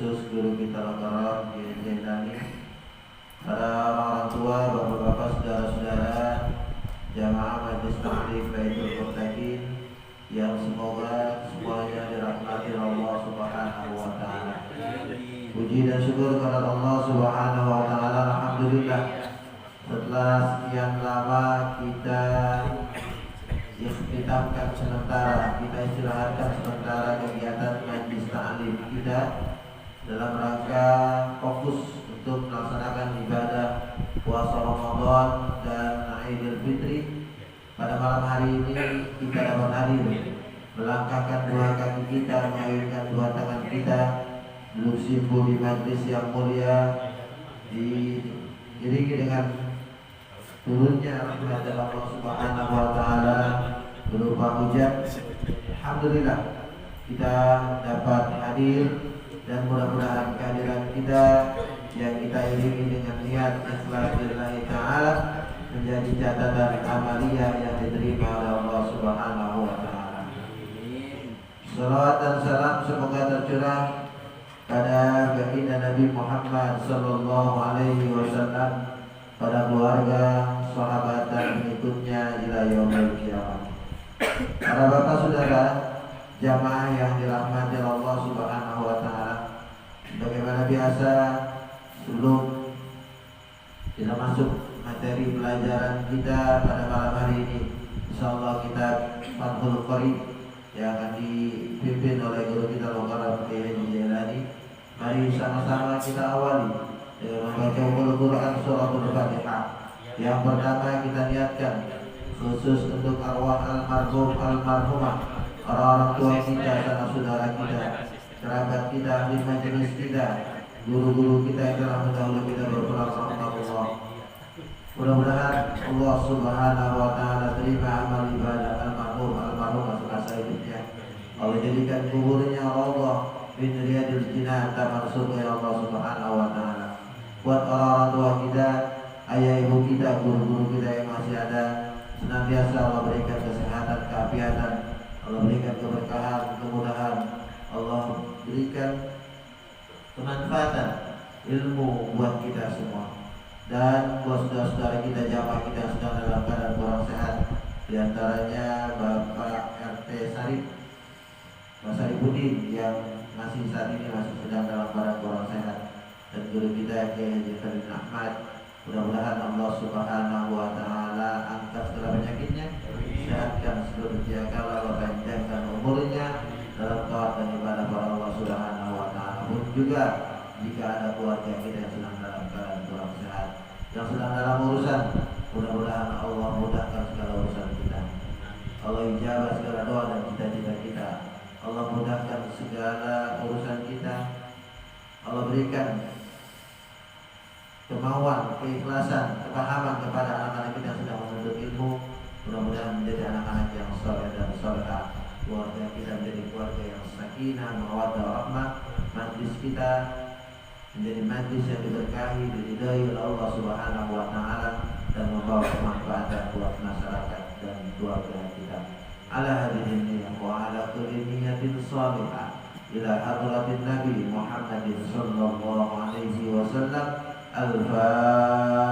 khusus guru kita Al-Karam Jailani, para orang tua, bapak-bapak, saudara-saudara, jamaah Majelis Taklim Baitul Muttaqin yang semoga semuanya dirahmati Allah Subhanahu wa taala. Puji dan syukur kepada Allah Subhanahu wa taala. Alhamdulillah, setelah sekian lama kita ikhtitamkan sementara, kita istirahatkan sementara kegiatan Majelis Taklim kita dalam rangka fokus untuk melaksanakan ibadah puasa Ramadan dan Idul Fitri. Pada malam hari ini kita dapat hadir, melangkahkan dua kaki kita, mengayunkan dua tangan kita, duduk simpu di majlis yang mulia, diiringi dengan turunnya rahmat Allah Subhanahu wa taala berupa hujan. Alhamdulillah kita dapat hadir, dan mudah-mudahan kehadiran kita yang kita iringi dengan niat ikhlas lillahi ta'ala menjadi catatan amaliyah yang diterima oleh Allah Subhanahu wa taala. Salawat dan salam semoga tercurah pada baginda Nabi Muhammad sallallahu alaihi wasallam, pada keluarga, sahabat dan pengikutnya ila yaumil qiyamah. Para bapak saudara, jamaah yang dirahmati Allah Subhanahu wa taala, bagaimana biasa sebelum kita masuk materi pelajaran kita pada malam hari ini, insyaallah kita Fathul Qorib yang akan dipimpin oleh guru kita Al-Karam Jailani. Mari sama-sama kita awali dengan membaca Al-Quran suratul Fatihah. Yang pertama kita niatkan khusus untuk arwah almarhum almarhumah, orang-orang tua kita, sanak saudara kita, kerabat kita, ahli majelis kita, guru-guru kita yang telah mendahului kita berpulang rahmatullah. Mudah-mudahan Allah Subhanahu wa taala terima amal ibadah almarhum almarhumah semasa hidupnya. Allah jadikan kuburnya Allah min riyadil jinnah, taman surga Allah Subhanahu wa taala. Buat orang-orang tua kita, ayah ibu kita, guru-guru kita yang masih ada, senantiasa Allah berikan kesehatan, keafiatan, Allah berikan keberkahan, kemudahan, Allah berikan kemanfaatan ilmu buat kita semua. Dan buat saudara-saudara kita, jamaah kita yang sedang dalam keadaan kurang sehat, di antaranya Bapak RT Sarif, Pak Sarifudin yang masih saat ini masih sedang dalam keadaan kurang sehat, dan guru kita Kiai Haji Khalid Ahmad. Mudah-mudahan Allah Subhanahu wa taala angkat segala penyakitnya, sehatkan seluruh kala, Allah panjangkan umurnya dalam taat dan ibadah kepada Allah Subhanahu wa taala. Pun juga jika ada keluarga kita yang sedang dalam keadaan kurang sehat, yang sedang dalam urusan, mudah-mudahan Allah mudahkan segala urusan kita. Allah ijabah segala doa dan cita-cita kita. Allah mudahkan segala urusan kita. Allah berikan kemauan, keikhlasan, kepahaman kepada anak-anak kita yang sedang menuntut ilmu. Mudah-mudahan menjadi anak-anak yang saleh dan salehah. Keluarga kita menjadi keluarga yang sakinah, mawaddah, rahmah. Majlis kita menjadi majlis yang diberkahi, diridai oleh Allah Subhanahu wa taala, dan membawa kemanfaatan buat masyarakat dan keluarga kita. Ala hadhihi wa ala kulli niyatin shalihah ila hadratin Nabi Muhammadin sallallahu alaihi wasallam. Al-Fatihah.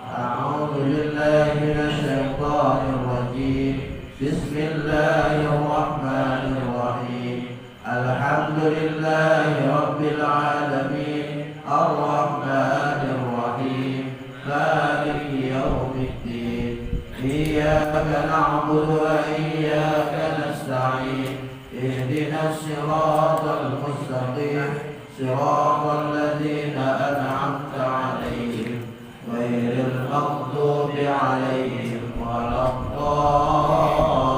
A'udzu billahi minasy syaithanir rajim. Bismillahirrahmanirrahim. Alhamdulillahi rabbil alamin. Ar-Rahmanir Rahim. Maliki yaumiddin. Iyyaka na'budu wa iyyaka nasta'in. Ihdinas siratal mustaqim. صراط الذين أنعمت عليهم غير المغضوب عليهم ولا الضالين.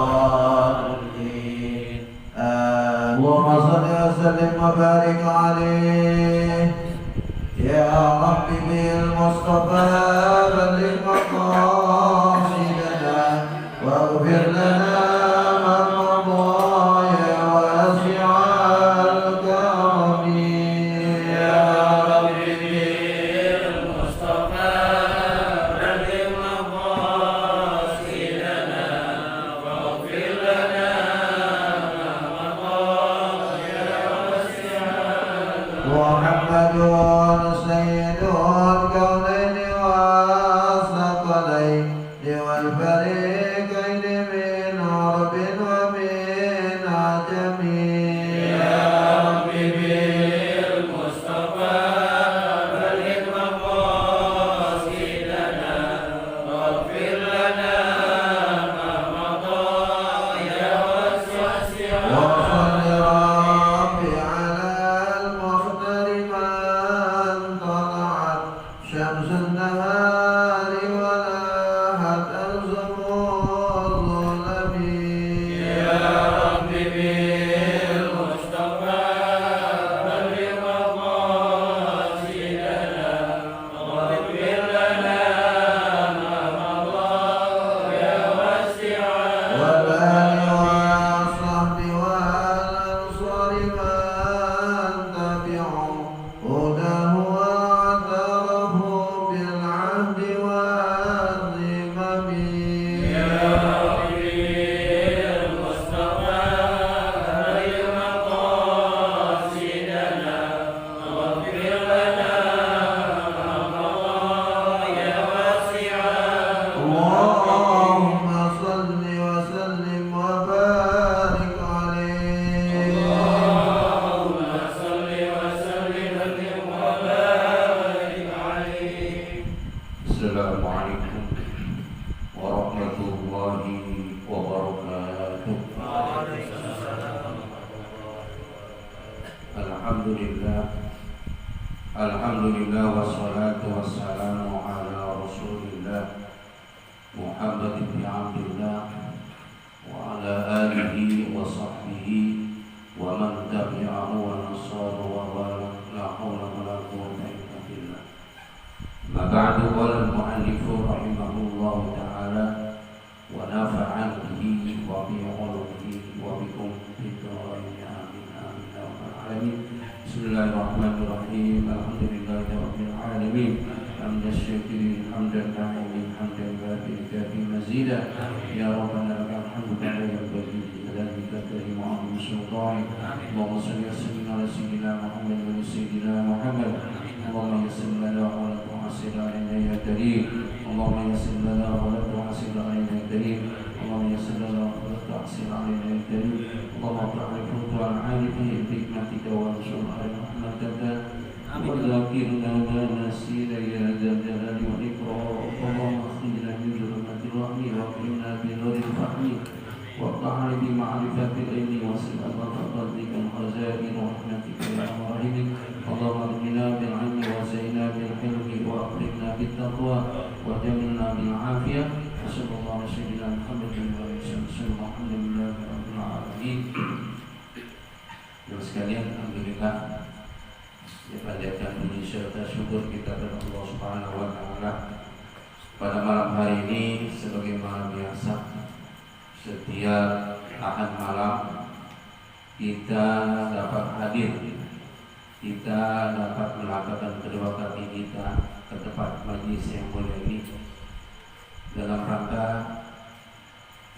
اللهم صل وسلم وبارك عليه يا رب بالمصطفى بلغ مقاصدنا واغفر لنا محمد سيد الكونين والثقلين والفريقين من عرب ومن عجم يا ربي بالمصطفى بلغ مقاصدنا واغفر لنا ما مضى يا واسع وصل ربي على المختار من طلعت شمس النهار ولاحت أنظم الظلم يا ربي بالمصطفى بلغ مقاصدنا واغفر لنا ما مضى يا واسع والآل والصحب والأنصار من تبعوا هداه واعترفوا بالعهد والذمم يا ربي المصطفى بلغ مقاصدنا واغفر لنا ما مضى يا واسع اللهم صل وسلم وبارك عليه اللهم صل وسلم وبارك عليه. Assalamualaikum warahmatullahi wabarakatuh. Alhamdulillah wassalatu wassalamu ala Rasulillah Muhammad ibn Abdullah wa ala alihi wa sahbihi wa man tabi'ahu wa nasara wa wala la hawla wa la quwwata illa billah. Ma ba'du qala al-mu'allif rahimahullah ta'ala wa nafa'an bihi wa bi 'ulumihi wa bikum fid dharain amin amin ya rabbal alamin. Bismillahirrahmanirrahim. Alhamdulillahi rabbil alamin. Hamdan syakirin hamdan na'imin hamdan kafi mazida. Ya rabbana lakal hamdu kama yanbaghi li jalika karim 'azimi sultanik. Allahumma shalli wa sallim ala sayyidina Muhammad wa sayyidina Muhammad. Allahumma yassir lana wa la tu'assir alaina ya karim. Allahumma yassir lana wa la tu'assir alaina ya karim. Allahumma yassir lana wa la tu'assir alaina ya karim. Allahumma ta'rifu tu'an 'alifi hikmatika wa ansurna rahmataka wa dzakirna ma nasira ya dzal jalali wal ikram. Allahumma akhrijna min dhulumatil wahmi wa qina bi nuril fahmi wa ta'ala bi ma'rifatil ilmi wa sallallahu fadlika khazain rahmatika ya rahim. Allahumma adkhilna bil 'ilmi wa zayyinna bil hilmi wa akhrijna bit taqwa wa jamilna bil 'afiyah. Sallallahu alaihi wasallam Muhammadin wa alihi wasallam alhamdulillahi rabbil alamin. Dan sekalian, alhamdulillah, ya panjatkan puji serta syukur kita kepada Allah Subhanahu wa taala. Pada malam hari ini sebagaimana biasa setiap Ahad malam kita dapat hadir, kita dapat melangkahkan kedua kaki kita ke tempat majlis yang mulia ini dalam rangka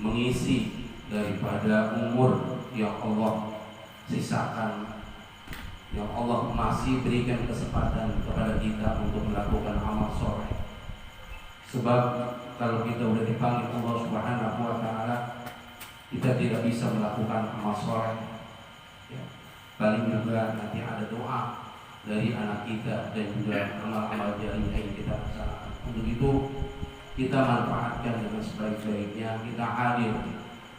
mengisi daripada umur yang Allah sisakan, yang Allah masih berikan kesempatan kepada kita untuk melakukan amal soleh. Sebab kalau kita sudah dipanggil Allah Subhanahu wa taala, kita tidak bisa melakukan amal soleh ya. Paling juga nanti ada doa dari anak kita dan juga amal-amal jariah yang kita laksanakan. Untuk itu kita manfaatkan dengan sebaik-baiknya. Kita hadir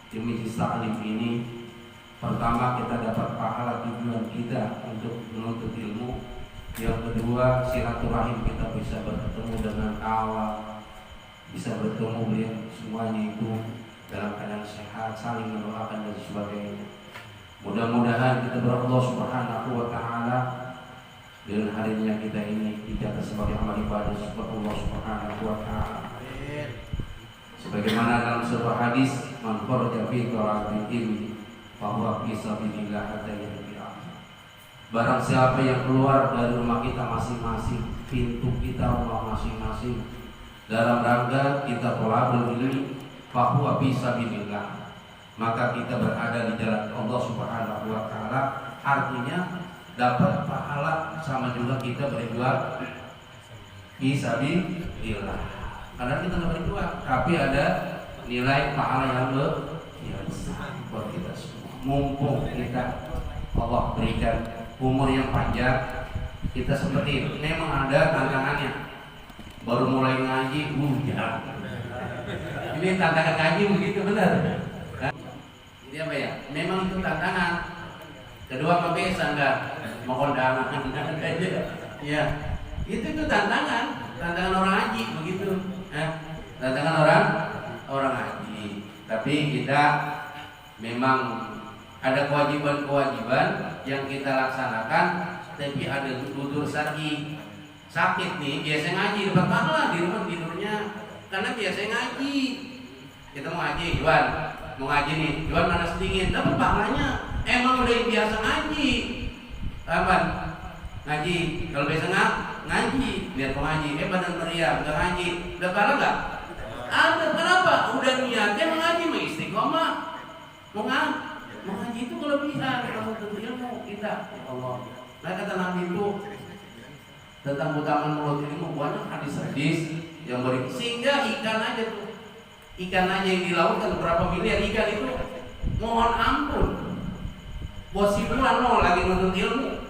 di majelis taklim ini. Pertama, kita dapat pahala tujuan kita untuk menuntut ilmu. Yang kedua, silaturahim, kita bisa bertemu dengan kawan, bisa bertemu ya, semuanya itu dalam keadaan sehat, saling mendoakan dan sebagainya. Mudah-mudahan kita berdoa Subhanahu wa taala dengan harinya kita ini dicatat sebagai amal ibadah seperti Allah Subhanahu wa taala. Sebagaimana dalam sebuah hadis, man kharaja fi talabil ilmi fa huwa fi sabilillah hatta yarji'a. Barang siapa yang keluar dari rumah kita masing-masing, pintu kita rumah masing-masing, dalam rangka kita thalabul ilmi fa huwa fi sabilillah, maka kita berada di jalan Allah Subhanahu wa taala. Artinya dapat pahala sama juga kita berjuang fisabilillah. Karena kita nggak berjuang, tapi ada nilai pahala yang besar buat kita semua. Mumpung kita Allah berikan umur yang panjang, kita seperti itu. Memang ada tantangannya. Baru mulai ngaji, hujan. Ini tantangan ngaji begitu benar. Ini apa ya? Memang itu tantangan. Kedua apa biasa enggak? Mau kondangan aja. Ya, itu tantangan orang ngaji begitu. Tantangan orang ngaji. Tapi kita memang ada kewajiban yang kita laksanakan, tapi ada tutur syar'i. Sakit nih, biasa ngaji dapat pahala di rumah tidurnya, karena biasa ngaji. Kita mau ngaji, Iwan mau ngaji nih, Iwan panas dingin, dapat pahalanya. Emang udah biasa ngaji, kapan ngaji? Kalau biasa ngaji, lihat mau ngaji, badan meriah, nggak ngaji, udah pahala nggak? Ada, kenapa? Udah niatnya mengaji, mau istiqomah, mau ngaji itu kelebihan. Kalau tentu ilmu kita, ya Allah. Nah kata Nabi itu tentang utamaan mulut ilmu banyak hadis-hadis yang beri, sehingga ikan aja yang di laut kan berapa miliar ikan itu mohon ampun buat si bulan lagi menuntut ilmu,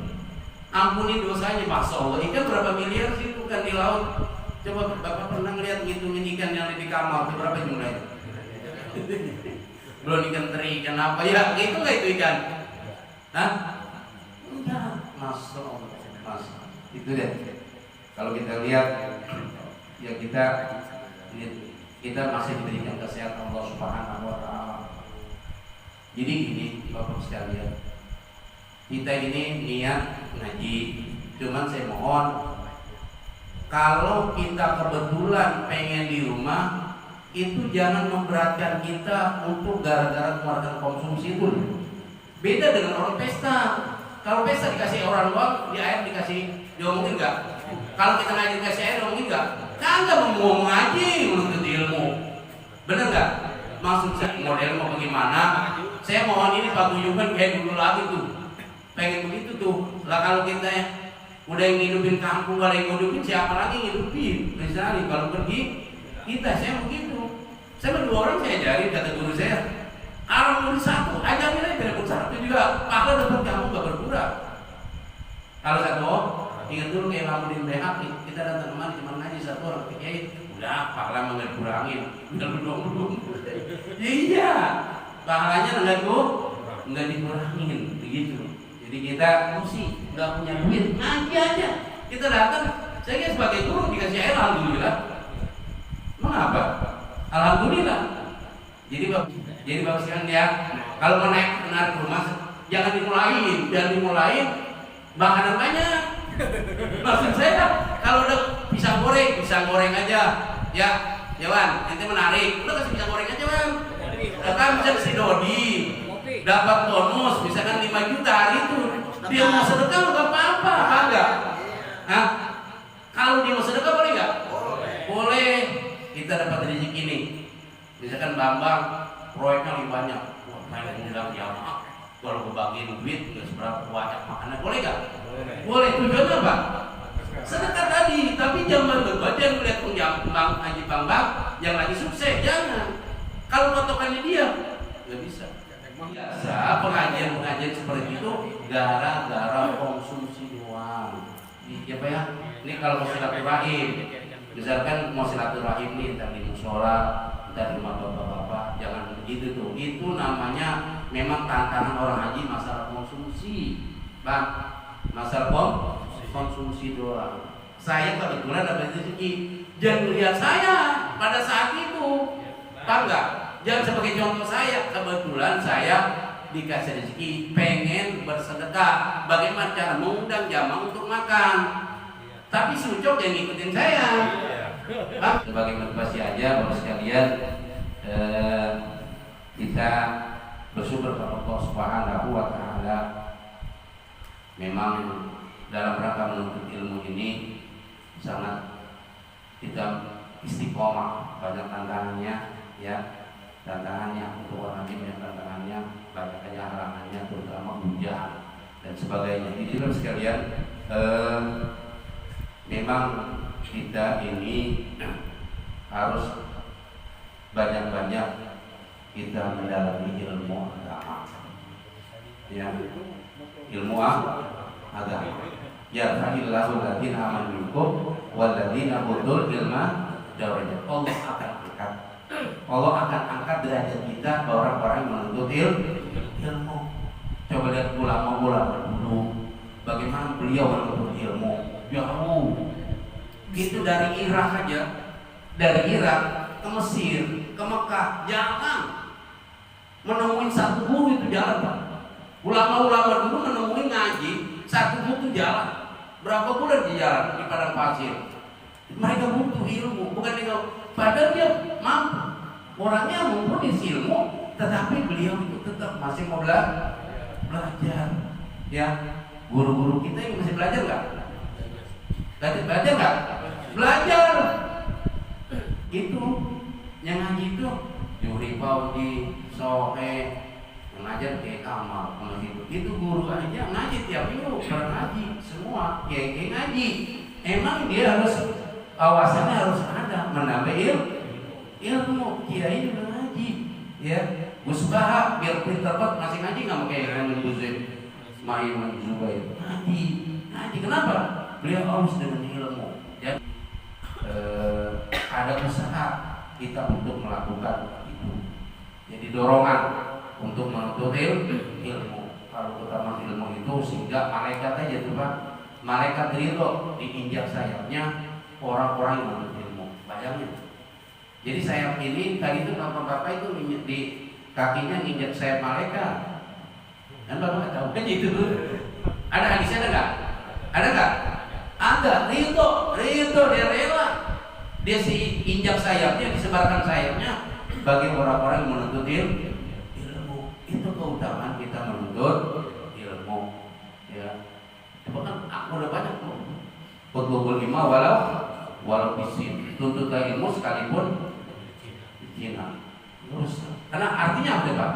ampuni dosanya. Masya Allah, ikan berapa miliar sih itu kan di laut. Coba Bapak pernah lihat ngitungin ikan yang ada di kamar berapa jumlahnya? Belum ikan teri, ikan apa ya? Itu nggak itu ikan? Hah? Enggak, Masya Allah. Itu deh. Kalau kita lihat, ya kita masih diberikan kesehatan Allah Subhanahu Wa Taala. Jadi gini, Bapak sekalian, kita ini niat ngaji. Cuman saya mohon, kalau kita kebetulan pengen di rumah, itu jangan memberatkan kita untuk gara-gara keluarga konsumsi itu. Beda dengan orang pesta. Kalau pesta dikasih orang luar, di air dikasih, diomongin nggak? Kalau kita ngaji dikasih air, diomongin nggak? Kagak mau ngaji, menuntut ilmu. Bener nggak? Maksud saya model mau bagaimana? Saya mohon ini paguyuban kayak dulu lagi tuh. Pengen begitu tuh. Lah kalau kita ya udah yang ngidupin kampung, kalau yang ngidupin siapa lagi ngidupin? Misalnya kalau pergi kita, saya begitu. Saya berdua orang saya ajarin, kata guru saya, kalau murid satu, ajarin aja biar satu juga pahala dapat kamu gak berkurang. Kalau satu, ingat dulu kayak kamu di BH, kita datang kemana cuma ngaji satu orang, udah pahala nggak kurangin, udah belum. Iya, pahalanya nggak dikurangin, begitu. Jadi kita mesti nggak punya duit, ngaji aja. Kita datang, saya sebagai guru dikasih air, alhamdulillah. Mengapa? Alhamdulillah. Jadi bapak sekalian ya, kalau mau naik ke rumah jangan dimulain makanan banyak. Maksud saya kalau udah pisang goreng aja ya Wan, nanti menarik, udah kasih pisang goreng aja Wan. Udah kan bisa kasih Dodi dapat bonus misalkan 5 juta hari itu, dia mau sedekah nggak apa-apa, enggak? Hah? Kalau dia mau sedekah boleh nggak? Boleh. Kita dapat rezeki nih, misalkan Bambang proyeknya lebih banyak, main undang jamaah, kalau kebagian duit nggak seberapa banyak makanan, boleh nggak? Boleh. Tujuannya apa? Sedekah tadi, tapi jangan berbaca melihat Bang Haji Bambang yang lagi sukses, jangan. Kalau patokannya dia nggak bisa. Biasa pengajian seperti itu gara-gara konsumsi doang. Iya Pak ya? Ini kalau mau silaturahim. Misalkan mau silaturahim nih, entar di musola, entar di rumah bapak-bapak, jangan begitu tuh. Itu namanya memang tantangan orang haji masalah konsumsi, Bang. Masalah konsumsi doang. Saya kebetulan dapat rezeki, jangan lihat saya pada saat itu, Pak enggak? Jangan sebagai contoh saya, kebetulan saya dikasih rezeki, pengen bersedekah. Bagaimana cara mengundang jamaah untuk makan? Tapi si Ucok yang ngikutin saya. Sebagai motivasi aja Bapak sekalian, kita bersyukur kepada Allah Subhanahu Wa Taala. Memang dalam rangka menuntut ilmu ini sangat kita istiqomah, banyak tantangannya ya. Tantangannya untuk orang ini banyak tantangannya, banyak halangannya, terutama hujan dan sebagainya. Itu sekalian, memang kita ini harus banyak-banyak kita mendalami ilmu agama. Ya, ilmu agama. Ya, fa'illahu ladina amanu minkum waladina utul ilma darajat. Allah akan angkat derajat kita ke orang-orang yang menuntut ilmu. Coba lihat ulama-ulama dulu, bagaimana beliau menuntut ilmu. Jauh. Itu dari Irak aja, dari Irak ke Mesir, ke Mekah, jalan. Menemuin satu guru itu jalan, Pak. Ulama-ulama dulu menemuin ngaji, satu guru itu jalan. Berapa bulan di jalan di padang pasir. Mereka butuh ilmu, bukan dengan padahal dia mampu. Orangnya mumpuni ilmu, tetapi beliau itu tetap masih mau belajar. Ya, guru-guru kita yang masih belajar nggak? Belajar nggak? Belajar. Itu yang ngaji itu Juri Paudi, Sohe, yang ngajar kayak Kamal, itu guru aja ngaji tiap minggu, ngaji semua, kayak ngaji. Emang dia harus awasannya harus ada, menambah ilmu. Kiai juga ngaji, ya. Gus Baha biar pintar banget masih ngaji nggak mau kayak Ramen Buzain, Maimun Zubair ngaji. Kenapa? Beliau harus dengan ilmu. Jadi ada usaha kita untuk melakukan itu. Jadi dorongan untuk menuntut ilmu. Kalau utama ilmu itu sehingga malaikat aja tuh Pak, malaikat ridho diinjak sayapnya orang-orang yang menuntut ilmu. Bayangin. Jadi sayap ini tadi itu bapak-bapak itu di kakinya nginjak sayap malaikat. Dan bapak tahu kan itu tuh. Ada hadisnya ada nggak? Ada nggak? Ada. Ridho dia rela. Dia si injak sayapnya, disebarkan sayapnya bagi orang-orang yang menuntut ilmu. Itu keutamaan kita menuntut ilmu. Ya. Bahkan aku udah banyak tuh. Qutbul lima walau bisin. Tuntutlah ilmu sekalipun Cina. Terus, karena artinya apa Pak?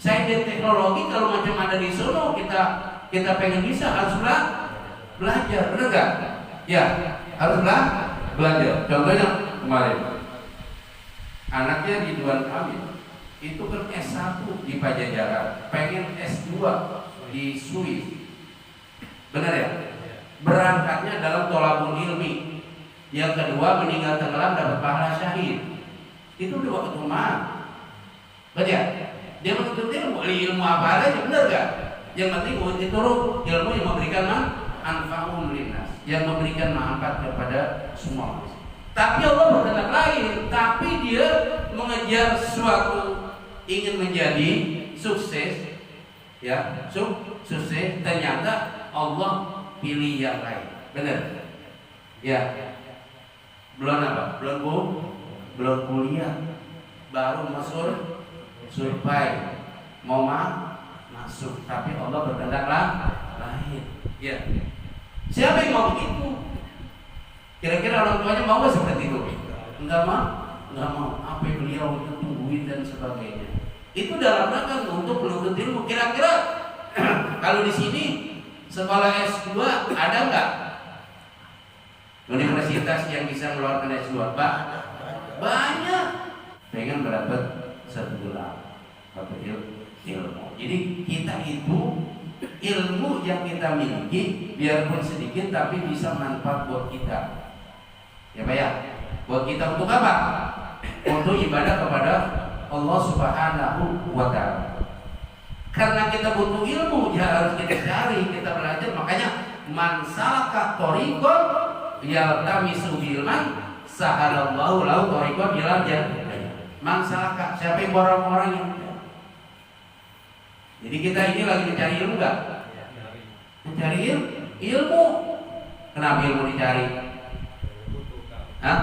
Sains dan teknologi kalau macam ada di sono kita pengen bisa harus belajar, benar nggak? Ya, harus belajar. Contohnya kemarin anaknya Ridwan Kamil itu kan S1 di Pajajaran, pengen S2 di Swiss, benar ya? Berangkatnya dalam tolabul ilmi. Yang kedua meninggal tenggelam dapat pahala syahid. Itu udah waktu rumah. Baca. Dia menuntut ilmu apa aja, benar gak? Yang penting itu ilmu yang memberikan manfaat linnas, yang memberikan manfaat kepada semua manusia. Tapi Allah berkehendak lain. Tapi dia mengejar sesuatu, ingin menjadi sukses, ya, sukses. Ternyata Allah pilih yang lain, benar? Ya. Belum apa? Belum kuliah, baru masuk survei, mau masuk, tapi Allah berkehendak lain. Ya. Siapa yang mau begitu? Kira-kira orang tuanya mau nggak seperti itu? Enggak mau. Apa yang beliau itu tungguin dan sebagainya. Itu dalam rangka untuk menuntut ilmu. Kira-kira kalau di sini sekolah S2 ada nggak? Universitas yang bisa mengeluarkan S2 Pak? Banyak. Pengen mendapat satu gelar atau ilmu. Jadi kita itu ilmu yang kita miliki biarpun sedikit tapi bisa manfaat buat kita. Ya Pak ya. Buat kita untuk apa? Untuk ibadah kepada Allah Subhanahu wa Ta'ala. Karena kita butuh ilmu, ya harus kita cari, kita belajar. Makanya man salaka thariqan yaltamisu ilman sahalallahu lahu thariqan ilal jannah. Man salaka, siapa yang orang-orang yang. Jadi kita ini lagi mencari ilmu enggak? Mencari ilmu. Kenapa ilmu dicari? Hah?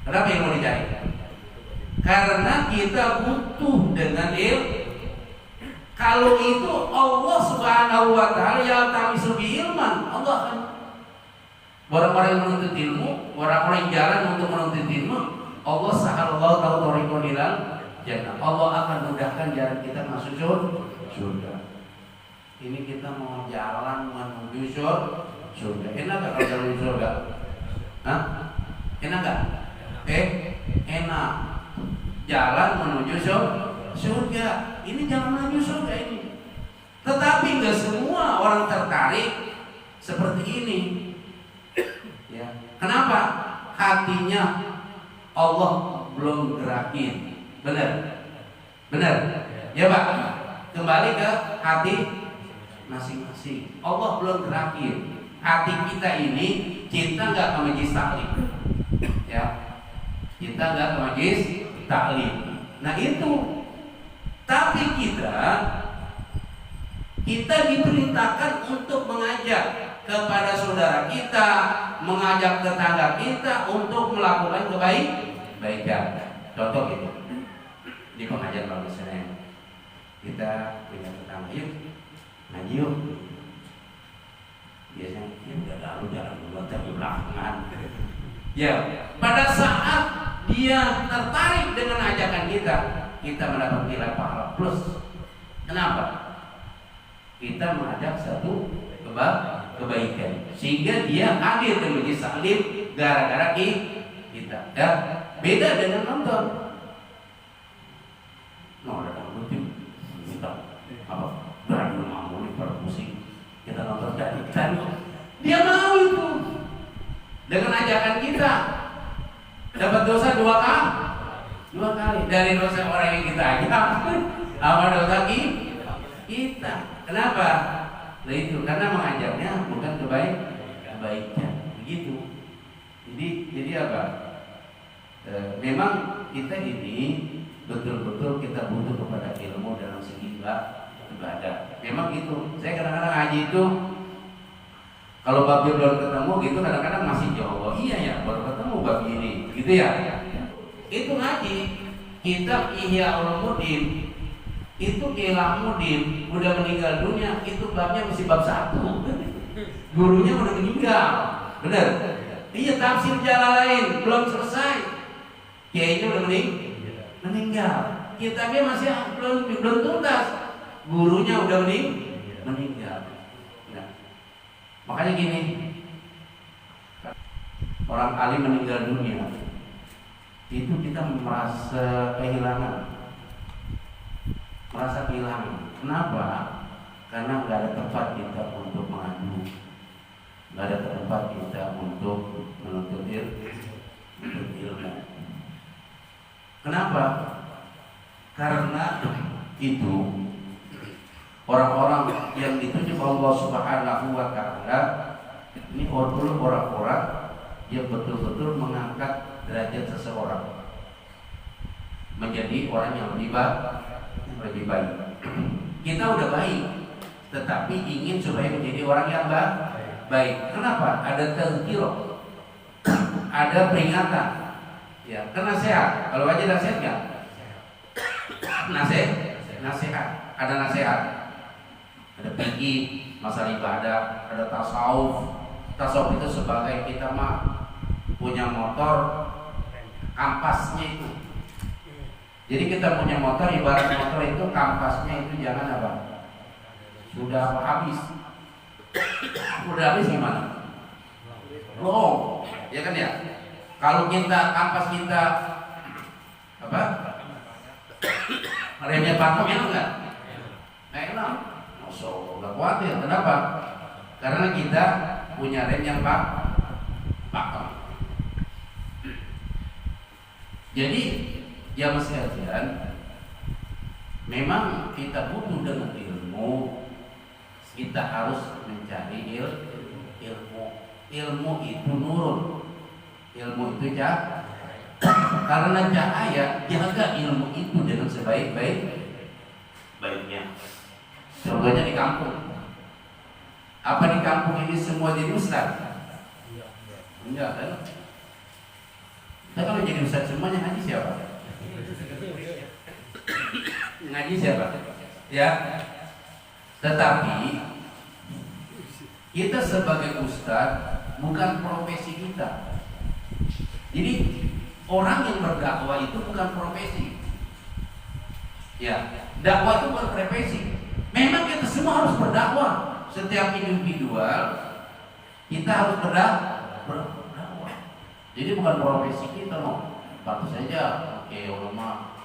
Kenapa ilmu dicari? Karena kita butuh dengan ilmu. Kalau itu Allah Subhanahu wa Ta'ala yaltamisu ilman, Allah kan orang-orang yang menuntut ilmu, orang-orang yang jalan untuk menuntut ilmu, Allah sahallallahu thariqan ilal jannah. Allah akan mudahkan jalan kita masuk surga. ini kita mau jalan menuju surga. Enak gak kalau jalan menuju surga? Hah? Enak gak? Enak. Jalan menuju surga. Ini jalan menuju surga ini. Tetapi gak semua orang tertarik seperti ini. Ya. Kenapa? Hatinya Allah belum gerakin. Benar? Benar? Ya Pak. Kembali ke hati masing-masing. Allah belum gerakin. Hati kita ini cinta nggak ke majelis taklim, ya, cinta nggak ke majelis taklim. Nah itu. Tapi kita diperintahkan untuk mengajak kepada saudara kita, mengajak tetangga kita untuk melakukan kebaikan. Contoh gitu. Di pengajian kalau misalnya kita punya tetangga, yuk ngaji yuk. Biasanya ya udah lalu jalan dulu tapi belakangan. Ya, pada saat dia tertarik dengan ajakan kita mendapat nilai pahala plus. Kenapa? Kita mengajak satu kebaikan, sehingga dia hadir di majelis taklim gara-gara kita. Ya, beda dengan nonton. Nonton kita apa? Berani mau nih pusing. Kita nonton dari dia mau itu dengan ajakan kita dapat dosa dua kali dari dosa orang yang kita ajak sama dosa kita. Kenapa? Nah itu karena mengajaknya bukan kebaikan begitu. Jadi apa? Memang kita ini betul-betul kita butuh kepada ilmu dalam segi ibadah. Memang itu. Saya kadang-kadang ngaji itu kalau babi belum ketemu gitu kadang-kadang masih jauh. Iya ya, baru ketemu babi ini, gitu ya. Itu ngaji. Kitab Ihya Ulumuddin itu Ilamuddin udah meninggal dunia, itu babnya masih bab 1. Gurunya udah meninggal. Benar? Iya, tafsir Jalalain belum selesai. Kiainya udah meninggal. Kitabnya masih belum tuntas. Gurunya udah meninggal. Nah, makanya gini, orang alim meninggal dunia itu kita merasa kehilangan. Kenapa? Karena nggak ada tempat kita untuk mengadu, nggak ada tempat kita untuk menuntut ilmu. Kenapa? Karena itu orang-orang yang ditunjuk Allah Subhanahu wa Ta'ala ini orang-orang yang betul-betul mengangkat derajat seseorang menjadi orang yang lebih baik. Kita udah baik, tetapi ingin supaya menjadi orang yang baik. Kenapa? Ada tazkirah, ada peringatan, ya, karena sehat. Kalau aja nasihat nggak? Nasihat, ada nasihat. Ada fikih, masalah ibadah, ada tasawuf. Tasawuf itu sebagai kita punya motor, kampasnya itu. Jadi kita punya motor, ibarat motor itu kampasnya itu jangan apa? Sudah habis. Udah habis gimana? Long, ya kan ya? Kalau kampas kita apa? Remnya patok enak nggak? Enak. Masya Allah, nggak khawatir. Kenapa? Karena kita punya rem yang pakem. Jadi ya Mas Herdian, memang kita butuh dengan ilmu. Kita harus mencari ilmu. Ilmu itu nurun. Ilmu itu cahaya. Karena cahaya, jaga ilmu itu dengan sebaik-baiknya. Contohnya di kampung. Apa di kampung ini semua jadi ustaz? Enggak kan? Nah, kalau jadi ustaz semuanya ngaji siapa? Ngaji siapa? Ya. Tetapi kita sebagai ustaz bukan profesi kita. Jadi orang yang berdakwah itu bukan profesi. Ya, dakwah itu bukan profesi. Memang kita semua harus berdakwah. Setiap individual kita harus berdakwah. Jadi bukan profesi kita loh. Baru saja, oke, ulama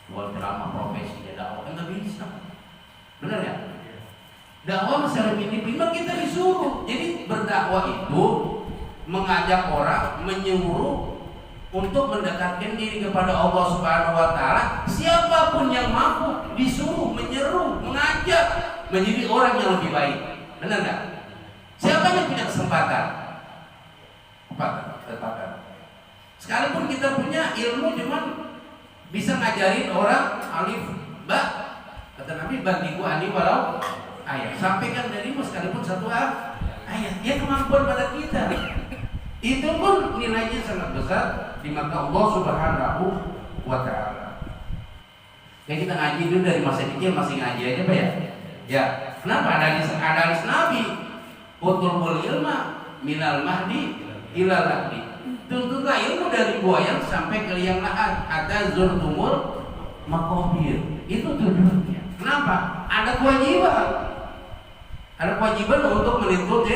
buat drama profesi ya dakwah, nggak bisa. Benar ya? Dakwah secara minimal kita disuruh. Jadi berdakwah itu mengajak orang, menyuruh untuk mendekatkan diri kepada Allah Subhanahu wa taala. Siapapun yang mampu disuruh, menyeru, mengajak menjadi orang yang lebih baik. Benar enggak? Siapa yang punya kesempatan? Kesempatan. Sekalipun kita punya ilmu cuman bisa ngajarin orang alif ba, kata Nabi bantiku ani walau ayat. Sampaikan darimu sekalipun satu ayat. Dia kemampuan pada kita. Itu pun nilainya sangat besar di mata Allah Subhanahu wa taala. Kayak kita ngaji dulu dari masa kecil masih ngaji aja Pak ya. Ya, kenapa ada hadis Nabi? Utul ilma minal mahdi ilal lahdi. Tuntutlah ilmu dari buaya sampai ke liang lahat. Ada zurtumul makobir. Itu tujuannya. Kenapa? Ada kewajiban. Ada kewajiban untuk menuntut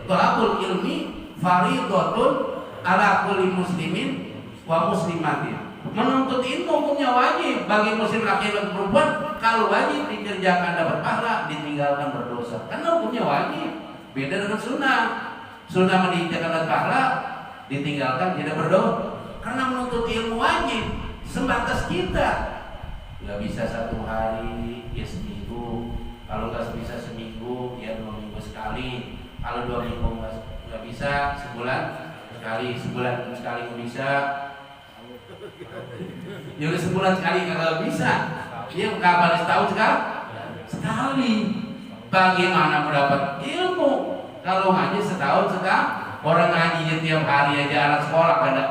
thalabul ilmi fardhatun ala kulli muslimin wa muslimatin. Menuntut ilmu hukumnya wajib bagi muslim laki dan perempuan. Kalau wajib dikerjakan dapat pahala, ditinggalkan berdosa. Karena hukumnya wajib. Beda dengan sunnah. Sunnah meninggalkan dapat pahala, ditinggalkan tidak berdosa. Karena menuntut ilmu wajib. Sebatas kita nggak bisa satu hari, ya seminggu. Kalau nggak bisa seminggu, ya 2 minggu sekali. Kalau 2 minggu nggak bisa, sebulan sekali. Sebulan sekali nggak bisa. Ya udah sebulan sekali kalau bisa. Dia kapan setahun sekali. Bagaimana mendapat ilmu? Kalau ngaji setahun sekali. Orang ngajinya tiap hari aja anak sekolah pada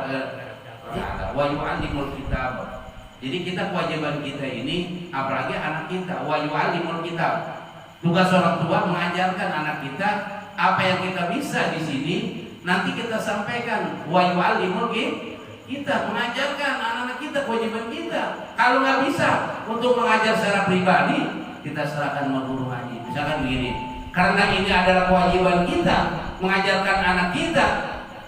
wa yu'allimul kitab. Jadi kita kewajiban kita ini, apalagi anak kita, wa yu'allimul kitab. Tugas orang tua mengajarkan anak kita apa yang kita bisa di sini, nanti kita sampaikan wa yu'allimul kita, mengajarkan anak-anak kita, kewajiban kita. Kalau nggak bisa untuk mengajar secara pribadi, kita serahkan sama guru ngaji. Misalkan begini, karena ini adalah kewajiban kita mengajarkan anak kita,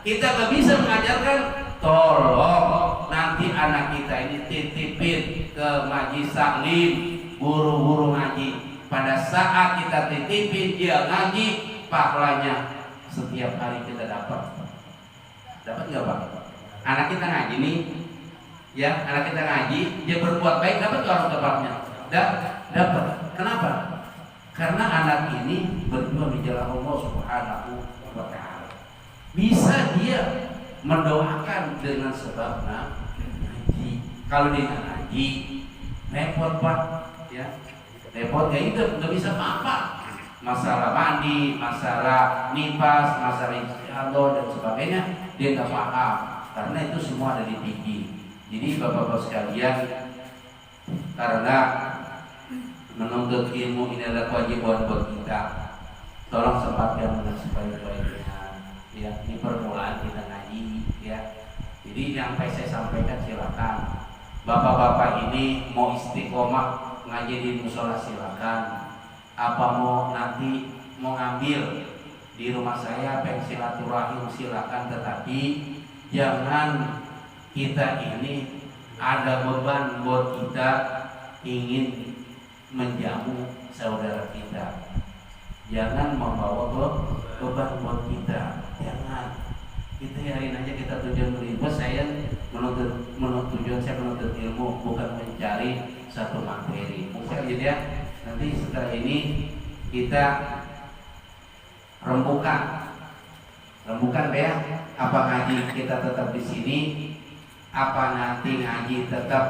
kita nggak bisa mengajarkan, tolong nanti anak kita ini titipin ke majlis taklim, guru-guru ngaji. Pada saat kita titipin dia ngaji, pahalanya setiap hari kita dapat. Dapat nggak Pak? Anak kita ngaji nih, ya anak kita ngaji, dia berbuat baik, dapat nggak orang tepatnya? Dapat. Kenapa? Karena anak ini berjuang di jalan Allah Subhanahu wa taala. Bisa dia mendoakan dengan sebab ngaji. Kalau dia ngaji, repot Pak, ya. Repot kayak itu nggak bisa apa-apa. Masalah mandi, masalah nifas, masalah istiadah dan sebagainya, dia nggak paham. Karena itu semua ada di TV. Jadi bapak-bapak sekalian, karena menuntut ilmu ini adalah kewajiban buat kita. Tolong sempatkan dengan sebaik-baiknya. Ya, ini permulaan kita ngaji. Ya, jadi yang saya sampaikan silakan. Bapak-bapak ini mau istiqomah ngaji di musola silakan. Apa mau nanti mau ngambil di rumah saya pengen silaturahim silakan, tetapi jangan kita ini ada beban buat kita ingin menjamu saudara kita. Jangan membawa beban buat kita. Jangan. Kita yakin aja kita tujuan beribadah. Saya menuntut tujuan saya menuntut ilmu, bukan mencari satu materi. Mungkin jadi ya. Nanti setelah ini kita rembukan ya, apa ngaji kita tetap di sini, apa nanti ngaji tetap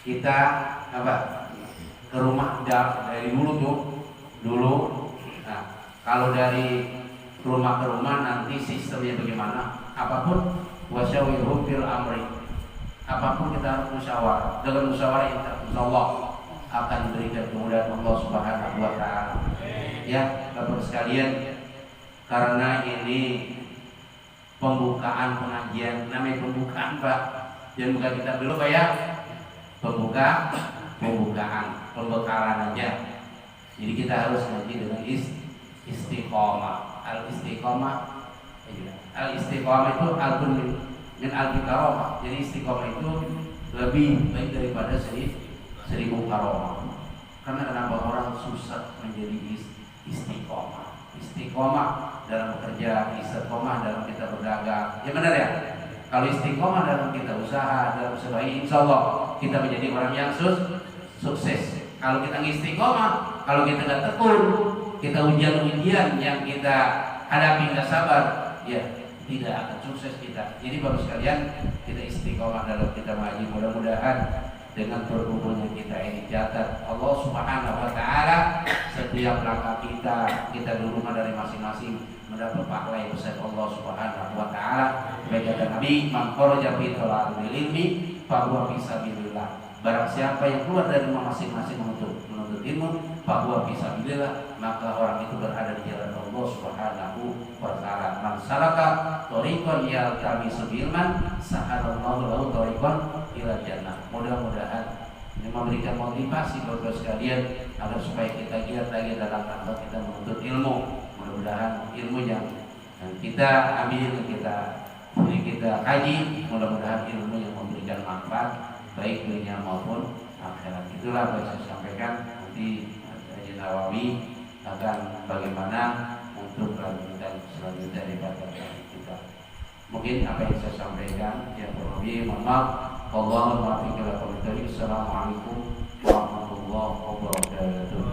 kita apa ke rumah dari dulu. Nah, kalau dari rumah ke rumah nanti sistemnya bagaimana? Apapun wasyawirhum fil amri. Apapun kita harus musyawarah. Dengan musyawarah insyaallah akan diberikan kemudahan Allah Subhanahu wa taala. Ya, Bapak sekalian, karena ini pembukaan pengajian, namanya pembukaan Pak. Jangan buka kita dulu Pak ya. Pembukaan, pembekalan aja. Jadi kita harus ngaji dengan istiqomah. Al-istiqomah itu albun min al-karomah. Jadi istiqomah itu lebih baik daripada 1000 karomah. Karena kenapa orang susah menjadi istiqomah? Istiqomah dalam bekerja, istiqomah dalam kita berdagang. Ya benar ya? Kalau istiqomah dalam kita usaha, dalam usaha, insya Allah kita menjadi orang yang sukses. Kalau kita istiqomah, kalau kita nggak tekun, kita ujian-ujian yang kita hadapi nggak sabar, ya tidak akan sukses kita. Jadi baru sekalian kita istiqomah dalam kita mengaji. Mudah-mudahan dengan berkumpulnya kita ini catat Allah Subhanahu wa taala setiap langkah kita di rumah dari masing-masing mendapat pahala yang besar Allah Subhanahu wa taala. Baik kata Nabi, man kharaja fi talabil ilmi fa huwa fi sabilillah. Barang siapa yang keluar dari rumah masing-masing menuntut ilmu, fa huwa fi sabilillah, maka orang itu berada di jalan Allah Subhanahu wa taala. Man salaka thariqan yaltamisu ilman, sahalallahu lahu thariqan ila jannah. Mudah-mudahan ini memberikan motivasi bagi sekalian agar supaya kita giat lagi dalam rangka kita menuntut ilmu. Mudah-mudahan ilmu yang kita ambil, kita kaji, mudah-mudahan ilmu yang memberikan manfaat baik dunia maupun akhirat. Itulah yang saya sampaikan. Nanti Haji Nawawi akan bagaimana untuk lanjutan selanjutnya daripada kita. Mungkin apa yang saya sampaikan yang berlebih, mohon maaf. Allahumma fi kulli. Assalamualaikum warahmatullahi wabarakatuh.